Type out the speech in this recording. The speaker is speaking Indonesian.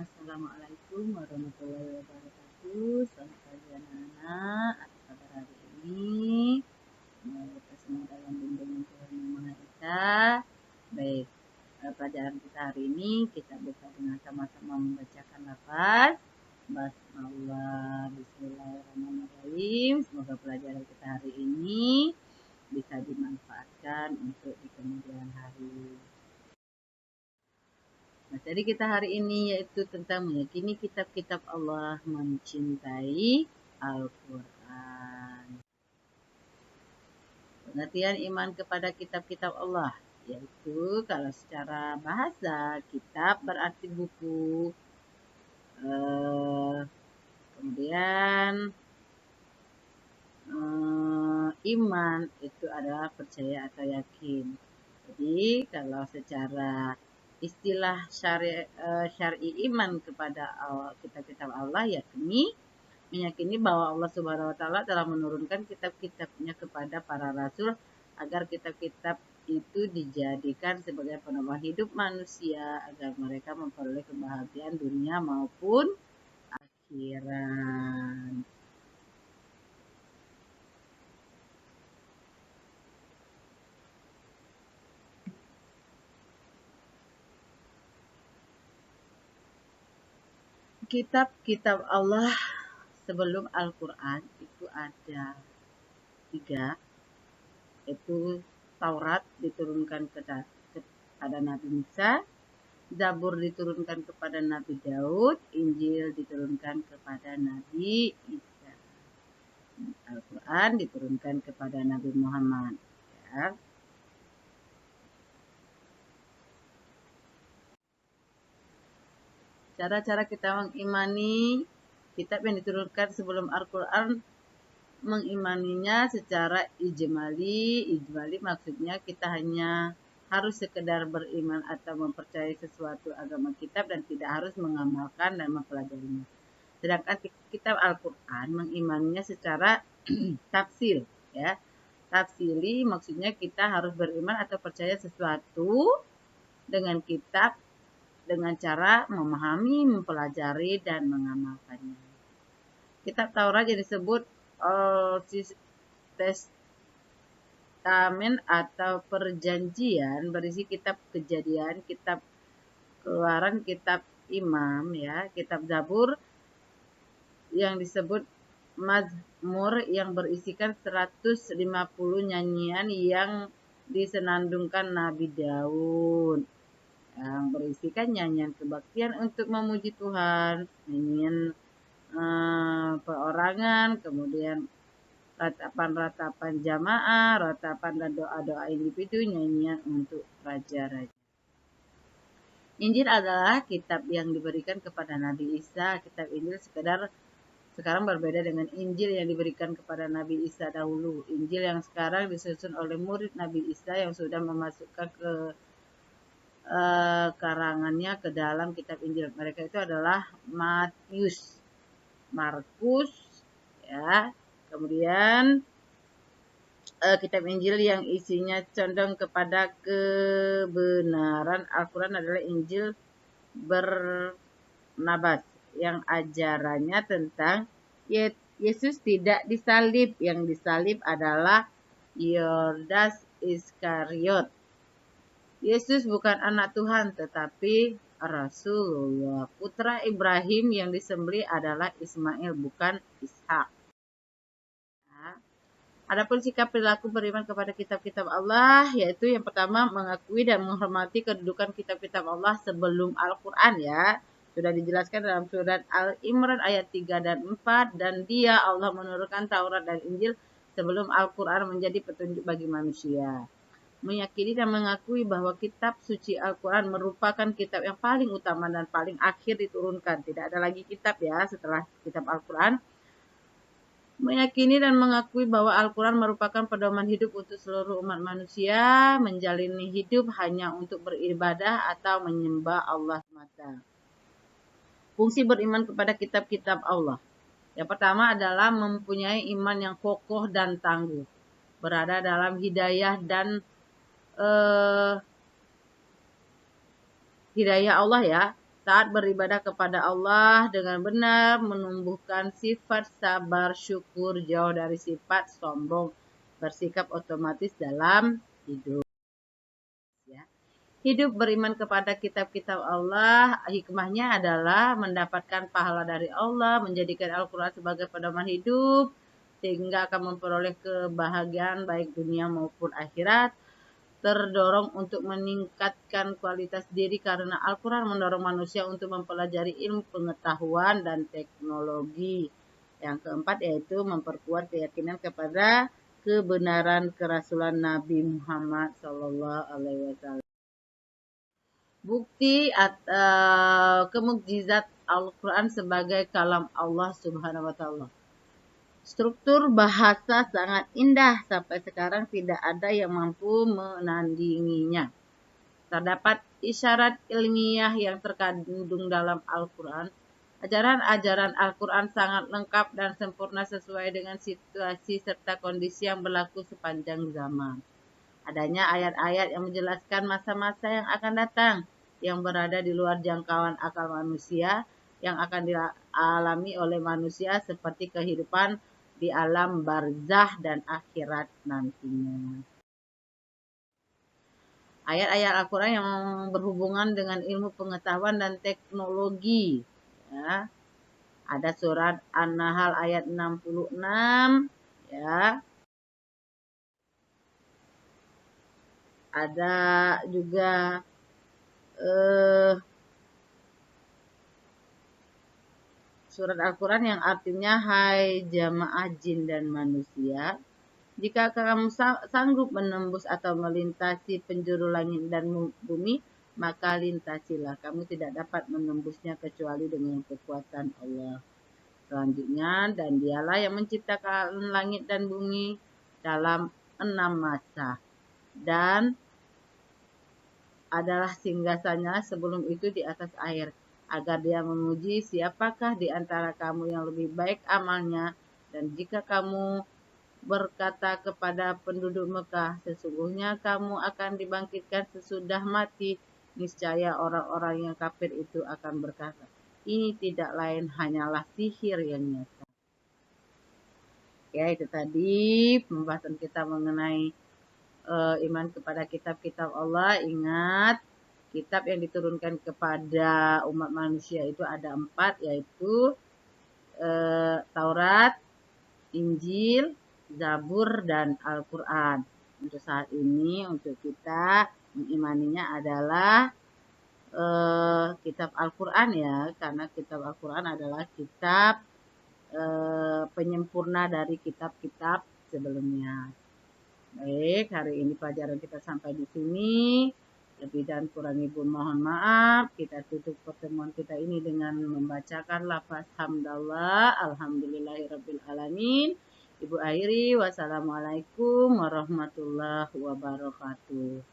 Assalamualaikum warahmatullahi wabarakatuh. Selamat pagi anak-anak. Apa kabar hari ini? Semoga kita semua dalam bimbingan Tuhan Yang Maha Esa. Baik, pelajaran kita hari ini kita buka dengan sama-sama membacakan lafaz Basmaullah, Bismillahirrahmanirrahim. Semoga pelajaran kita hari ini bisa dimanfaatkan untuk di kemudian hari. Materi kita hari ini yaitu tentang meyakini kitab-kitab Allah, mencintai Al-Quran. Pengertian iman kepada kitab-kitab Allah yaitu kalau secara bahasa kitab berarti buku. Kemudian iman itu adalah percaya atau yakin. Jadi kalau secara istilah syar'i iman kepada kitab-kitab Allah yakni meyakini bahwa Allah Subhanahu wa taala telah menurunkan kitab-kitabnya kepada para rasul agar kitab-kitab itu dijadikan sebagai penolong hidup manusia agar mereka memperoleh kebahagiaan dunia maupun akhirat. Kitab-kitab Allah sebelum Al-Quran itu ada 3, yaitu Taurat diturunkan kepada Nabi Musa, Zabur diturunkan kepada Nabi Daud, Injil diturunkan kepada Nabi Isa, Al-Quran diturunkan kepada Nabi Muhammad. Ya. Cara-cara kita mengimani kitab yang diturunkan sebelum Al-Quran, mengimaninya secara ijmali. Ijmali maksudnya kita hanya harus sekedar beriman atau mempercayai sesuatu agama kitab dan tidak harus mengamalkan dan mempelajarinya. Sedangkan kitab Al-Quran mengimaninya secara tafsil, ya. Tafsili maksudnya kita harus beriman atau percaya sesuatu dengan kitab dengan cara memahami, mempelajari, dan mengamalkannya. Kitab Taurat yang disebut Testamen atau Perjanjian berisi kitab Kejadian, kitab Keluaran, kitab Imam, ya, kitab Zabur yang disebut Mazmur yang berisikan 150 nyanyian yang disenandungkan Nabi Daud, yang berisikan nyanyian kebaktian untuk memuji Tuhan, nyanyian perorangan, kemudian ratapan-ratapan jamaah, ratapan dan doa-doa individu, nyanyian untuk raja-raja. Injil adalah kitab yang diberikan kepada Nabi Isa. Kitab Injil sekarang berbeda dengan Injil yang diberikan kepada Nabi Isa dahulu. Injil yang sekarang disusun oleh murid Nabi Isa yang sudah memasukkan karangannya ke dalam kitab Injil. Mereka itu adalah Matius, Markus, ya. Kemudian kitab Injil yang isinya condong kepada kebenaran Al-Quran adalah Injil Barnabas yang ajarannya tentang Yesus tidak disalib. Yang disalib adalah Yudas Iskariot. Yesus bukan anak Tuhan tetapi Rasulullah. Putra Ibrahim yang disembelih adalah Ismail bukan Ishak. Adapun sikap perilaku beriman kepada kitab-kitab Allah yaitu yang pertama mengakui dan menghormati kedudukan kitab-kitab Allah sebelum Al-Quran, ya. Sudah dijelaskan dalam surat Al-Imran ayat 3 dan 4, dan dia Allah menurunkan Taurat dan Injil sebelum Al-Quran menjadi petunjuk bagi manusia. Meyakini dan mengakui bahwa kitab suci Al-Quran merupakan kitab yang paling utama dan paling akhir diturunkan. Tidak ada lagi kitab, ya, setelah kitab Al-Quran. Meyakini dan mengakui bahwa Al-Quran merupakan pedoman hidup untuk seluruh umat manusia, menjalani hidup hanya untuk beribadah atau menyembah Allah semata. Fungsi beriman kepada kitab-kitab Allah. Yang pertama adalah mempunyai iman yang kokoh dan tangguh, berada dalam hidayah dan hidayah Allah, ya. Taat beribadah kepada Allah dengan benar menumbuhkan sifat sabar, syukur, jauh dari sifat sombong, bersikap otomatis dalam hidup. Ya. Hidup beriman kepada kitab-kitab Allah, hikmahnya adalah mendapatkan pahala dari Allah, menjadikan Al-Quran sebagai pedoman hidup, sehingga akan memperoleh kebahagiaan baik dunia maupun akhirat. Terdorong untuk meningkatkan kualitas diri karena Al-Quran mendorong manusia untuk mempelajari ilmu pengetahuan dan teknologi. Yang keempat yaitu memperkuat keyakinan kepada kebenaran kerasulan Nabi Muhammad SAW. Bukti atau kemukjizat Al-Quran sebagai kalam Allah Subhanahu wa Ta'ala. Struktur bahasa sangat indah, sampai sekarang tidak ada yang mampu menandinginya. Terdapat isyarat ilmiah yang terkandung dalam Al-Quran. Ajaran-ajaran Al-Quran sangat lengkap dan sempurna sesuai dengan situasi serta kondisi yang berlaku sepanjang zaman. Adanya ayat-ayat yang menjelaskan masa-masa yang akan datang, yang berada di luar jangkauan akal manusia, yang akan dialami oleh manusia seperti kehidupan di alam barzah dan akhirat nantinya. Ayat-ayat Al-Quran yang berhubungan dengan ilmu pengetahuan dan teknologi. Ya. Ada surat An-Nahl ayat 66. Ya. Ada juga surat Al-Quran yang artinya hai jamaah jin dan manusia. Jika kamu sanggup menembus atau melintasi penjuru langit dan bumi, maka lintasilah. Kamu tidak dapat menembusnya kecuali dengan kekuatan Allah. Selanjutnya, dan dialah yang menciptakan langit dan bumi dalam 6 masa. Dan adalah singgasanya sebelum itu di atas air, agar dia menguji siapakah di antara kamu yang lebih baik amalnya. Dan jika kamu berkata kepada penduduk Mekah, sesungguhnya kamu akan dibangkitkan sesudah mati, niscaya orang-orang yang kafir itu akan berkata, ini tidak lain hanyalah sihir yang nyata. Ya, itu tadi pembahasan kita mengenai iman kepada kitab-kitab Allah. Ingat, kitab yang diturunkan kepada umat manusia itu ada 4, yaitu Taurat, Injil, Zabur, dan Al-Quran. Untuk saat ini, untuk kita mengimaninya adalah kitab Al-Quran ya, karena kitab Al-Quran adalah kitab penyempurna dari kitab-kitab sebelumnya. Baik, hari ini pelajaran kita sampai di sini. Lebih dan kurang ibu mohon maaf. Kita tutup pertemuan kita ini dengan membacakan lafaz hamdallah. Alhamdulillahirabbil alamin. Ibu akhiri, wassalamualaikum warahmatullahi wabarakatuh.